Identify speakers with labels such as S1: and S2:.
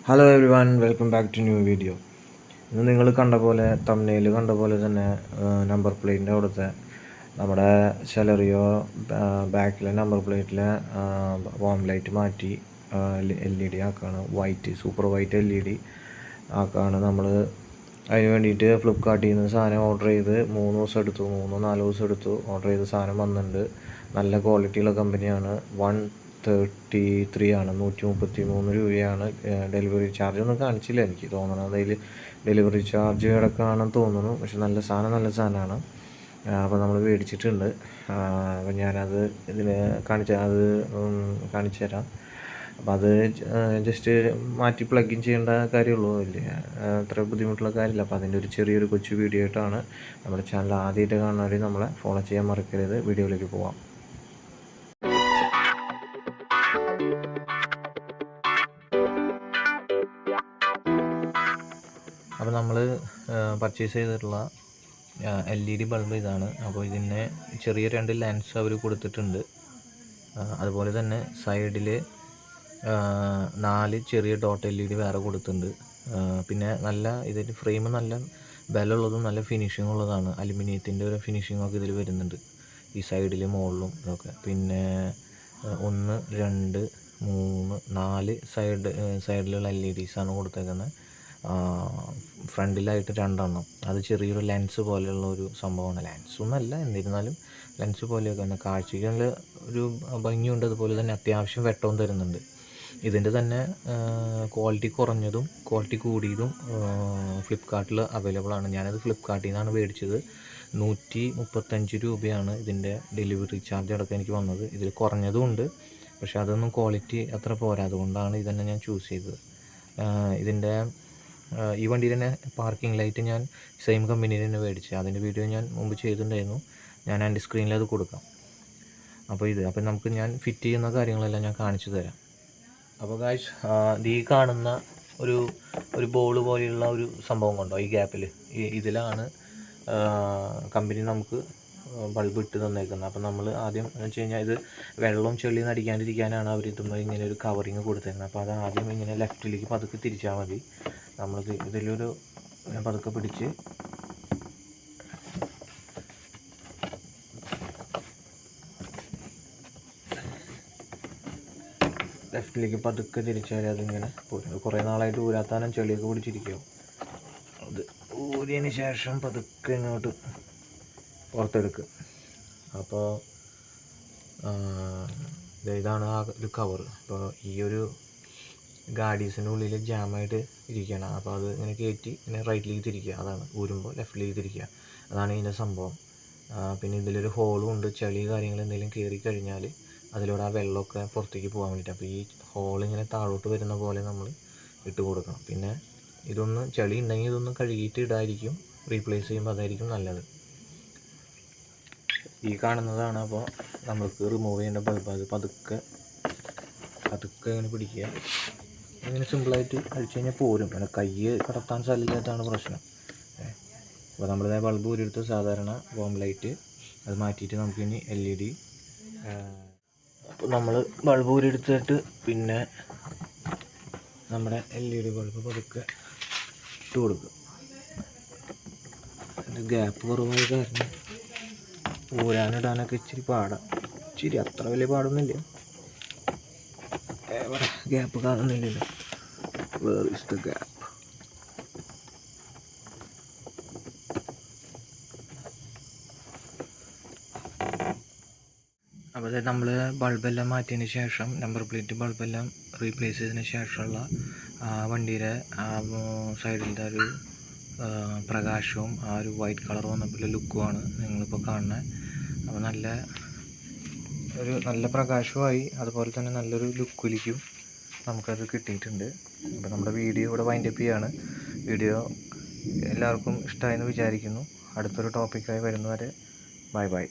S1: Hello everyone, welcome back to new video. ഇന്ന് നിങ്ങൾ കണ്ട പോലെ തമ്പ്നെയിൽ കണ്ട പോലെ തന്നെ നമ്പർ പ്ലേറ്റിൻ്റെ അവിടുത്തെ നമ്മുടെ സെലറിയോ ബാക്കിലെ നമ്പർ പ്ലേറ്റിലെ വോം ലൈറ്റ് മാറ്റി LED ആക്കുകയാണ്. വൈറ്റ് സൂപ്പർ വൈറ്റ് LED ആക്കുകയാണ് നമ്മൾ. അതിന് വേണ്ടിയിട്ട് ഫ്ലിപ്കാർട്ടിൽ നിന്ന് സാധനം ഓർഡർ ചെയ്ത് 3 ദിവസം എടുത്തു, 4 ദിവസം എടുത്തു. ഓർഡർ ചെയ്ത സാധനം വന്നിട്ടുണ്ട്. നല്ല ക്വാളിറ്റിയുള്ള കമ്പനിയാണ്. 133 ആണ്, 133 രൂപയാണ്. ഡെലിവറി ചാർജ് ഒന്നും കാണിച്ചില്ല, എനിക്ക് തോന്നണത് അതിൽ ഡെലിവറി ചാർജ് കിടക്കുകയാണെന്ന് തോന്നുന്നു. പക്ഷെ നല്ല സാധനമാണ്. അപ്പോൾ നമ്മൾ മേടിച്ചിട്ടുണ്ട്. അപ്പോൾ ഞാനത് കാണിച്ചു തരാം. അപ്പോൾ അത് ജസ്റ്റ് മാറ്റി പ്ലഗ് ഇൻ ചെയ്യേണ്ട കാര്യമുള്ളൂ, ഇല്ലേ? അത്ര ബുദ്ധിമുട്ടുള്ള കാര്യമില്ല. അപ്പോൾ അതിൻ്റെ ഒരു ചെറിയൊരു കൊച്ചു വീഡിയോ ആയിട്ടാണ്. നമ്മുടെ ചാനൽ ആദ്യമായിട്ട് കാണുന്നവർ നമ്മളെ ഫോളോ ചെയ്യാൻ മറക്കരുത്. വീഡിയോയിലേക്ക് പോവാം. അപ്പോൾ നമ്മൾ പർച്ചേസ് ചെയ്തിട്ടുള്ള LED ബൾബ് ഇതാണ്. അപ്പോൾ ഇതിന് ചെറിയ 2 ലെൻസ് അവർ കൊടുത്തിട്ടുണ്ട്. അതുപോലെ തന്നെ സൈഡിൽ 4 ചെറിയ ഡോട്ട് LED വേറെ കൊടുത്തിട്ടുണ്ട്. പിന്നെ ഇതിൻ്റെ ഫ്രെയിം നല്ല ബലമുള്ളതും നല്ല ഫിനിഷിംഗ് ഉള്ളതാണ്. അലുമിനിയത്തിൻ്റെ ഒരു ഫിനിഷിങ്ങൊക്കെ ഇതിൽ വരുന്നുണ്ട്, ഈ സൈഡിൽ മുകളിലും ഇതൊക്കെ. പിന്നെ 1 2 3 4 സൈഡിലുള്ള LEDs ആണ് കൊടുത്തേക്കുന്നത്. ഫ്രണ്ടിലായിട്ട് 2 എണ്ണം. അത് ചെറിയൊരു ലെൻസ് പോലെയുള്ള ഒരു സംഭവമാണ്. ലെൻസൊന്നുമല്ല, എന്നിരുന്നാലും ലെൻസ് പോലെയൊക്കെ തന്നെ കാഴ്ചയ്ക്ക് നല്ല ഒരു ഭംഗിയുണ്ട്. അതുപോലെ തന്നെ അത്യാവശ്യം വെട്ടവും തരുന്നുണ്ട്. ഇതിൻ്റെ തന്നെ ക്വാളിറ്റി കുറഞ്ഞതും ക്വാളിറ്റി കൂടിയതും ഫ്ലിപ്കാർട്ടിൽ അവൈലബിൾ ആണ്. ഞാനത് ഫ്ലിപ്കാർട്ടിൽ നിന്നാണ് മേടിച്ചത്. 135 രൂപയാണ് ഇതിൻ്റെ ഡെലിവറി ചാർജ് അടക്കം എനിക്ക് വന്നത്. ഇതിൽ കുറഞ്ഞതും ഉണ്ട്, പക്ഷേ അതൊന്നും ക്വാളിറ്റി അത്ര പോരാ. അതുകൊണ്ടാണ് ഇതന്നെ ഞാൻ ചൂസ് ചെയ്തത്. ഇതിൻ്റെ ഈ വണ്ടിയിൽ തന്നെ പാർക്കിംഗ് ലൈറ്റ് ഞാൻ സെയിം കമ്പനിയിൽ തന്നെ മേടിച്ചത്. അതിൻ്റെ വീഡിയോ ഞാൻ മുമ്പ് ചെയ്തിട്ടുണ്ടായിരുന്നു. ഞാൻ എൻ്റെ സ്ക്രീനിൽ അത് കൊടുക്കാം. അപ്പോൾ നമുക്ക് ഞാൻ ഫിറ്റ് ചെയ്യുന്ന കാര്യങ്ങളെല്ലാം ഞാൻ കാണിച്ചു തരാം. അപ്പോൾ ഗായ്സ്, ഈ കാണുന്ന ഒരു ബോൾ പോലെയുള്ള ഒരു സംഭവം കൊണ്ടോ ഈ ഗ്യാപ്പിൽ, ഇതിലാണ് കമ്പനി നമുക്ക് ബൾബ് ഇട്ട് തന്നേക്കുന്നത്. അപ്പോൾ നമ്മൾ ആദ്യം എന്ന് വെച്ച് കഴിഞ്ഞാൽ ഇത് വെള്ളവും ചെളിയും അടിക്കാണ്ടിരിക്കാനാണ് അവർ ഇതുമ്പോൾ ഇങ്ങനെ ഒരു കവറിങ് കൊടുത്തേക്കുന്നത്. അപ്പോൾ അത് ആദ്യം ഇങ്ങനെ ലെഫ്റ്റിലേക്ക് പതുക്കെ തിരിച്ചാൽ മതി. നമ്മൾക്ക് ഇതിലൊരു പതുക്കെ പിടിച്ച് ലെഫ്റ്റിലേക്ക് പതുക്കെ തിരിച്ചാൽ അതിങ്ങനെ പോരും. കുറേ നാളായിട്ട് ഊരാത്താനും ചെളിയൊക്കെ പിടിച്ചിരിക്കും. അത് ഊരിയതിന് ശേഷം പതുക്കെ ഇങ്ങോട്ട് പുറത്തെടുക്കുക. അപ്പോൾ ഇതാണ് ആ ഒരു കവർ. അപ്പോൾ ഈ ഒരു ഗാഡീസിൻ്റെ ഉള്ളിൽ ജാമായിട്ട് ഇരിക്കണം. അപ്പോൾ അത് ഇങ്ങനെ കയറ്റി ഇങ്ങനെ റൈറ്റിലേക്ക് തിരിക്കുക. അതാണ് ഊരുമ്പോൾ ലെഫ്റ്റിലേക്ക് തിരിക്കുക. അതാണ് ഇതിൻ്റെ സംഭവം. പിന്നെ ഇതിലൊരു ഹോളും ഉണ്ട്. ചളി കാര്യങ്ങൾ എന്തെങ്കിലും കയറി കഴിഞ്ഞാൽ അതിലൂടെ ആ വെള്ളമൊക്കെ പുറത്തേക്ക് പോകാൻ വേണ്ടിയിട്ട്. അപ്പോൾ ഈ ഹോളിങ്ങനെ താഴോട്ട് വരുന്ന പോലെ നമ്മൾ ഇട്ട് കൊടുക്കണം. പിന്നെ ഇതൊന്ന് ചളി ഉണ്ടെങ്കിൽ ഇതൊന്ന് കഴുകിയിട്ട് ഇടായിരിക്കും, റീപ്ലേസ് ചെയ്യുമ്പോൾ അതായിരിക്കും നല്ലത്. ഈ കാണുന്നതാണ് അപ്പോൾ നമ്മൾക്ക് റിമൂവ് ചെയ്യേണ്ട ബൾബ്. അത് പതുക്കെ ഇങ്ങനെ പിടിക്കുക. ഇങ്ങനെ സിമ്പിളായിട്ട് അഴിച്ചു കഴിഞ്ഞാൽ പോരും. പിന്നെ കൈ കടത്താൻ സ്ഥലമില്ലാത്തതാണ് പ്രശ്നം. അപ്പോൾ നമ്മളിതായ ബൾബ് ഊരിയെടുത്ത് സാധാരണ വോം ലൈറ്റ് അത് മാറ്റിയിട്ട് നമുക്കിനി LED. അപ്പോൾ നമ്മൾ ബൾബ് ഊരിയെടുത്തിട്ട് പിന്നെ നമ്മുടെ LED ബൾബ് പതുക്കെ ഇട്ട് കൊടുക്കുക. അതിൻ്റെ ഗ്യാപ്പ് കുറവായ കാരണം ഊരാനിടാനൊക്കെ ഇച്ചിരി അത്ര വലിയ പാടൊന്നുമില്ല. എവിടെ ഗ്യാപ്പ് കാണുന്നില്ലല്ലോ? Where is the gap? അപ്പോൾ നമ്മൾ ബൾബെല്ലാം മാറ്റിയതിന് ശേഷം, നമ്പർ പ്ലേറ്റ് ബൾബെല്ലാം റീപ്ലേസ് ചെയ്തതിന് ശേഷമുള്ള വണ്ടിയുടെ സൈഡിലത്തെ ഒരു പ്രകാശവും ആ ഒരു വൈറ്റ് കളർ വന്നപ്പോൾ ലുക്കുമാണ് നിങ്ങളിപ്പോൾ കാണുന്നത്. അപ്പോൾ നല്ല പ്രകാശമായി, അതുപോലെ തന്നെ നല്ലൊരു ലുക്കിലേക്കും നമുക്കത് കിട്ടിയിട്ടുണ്ട്. അപ്പോൾ നമ്മുടെ വീഡിയോ ഇവിടെ വൈൻഡപ്പ് ചെയ്യാണ്. വീഡിയോ എല്ലാവർക്കും ഇഷ്ടമായെന്ന് വിചാരിക്കുന്നു. അടുത്തൊരു ടോപ്പിക്കായി വരുന്നവരെ ബൈ.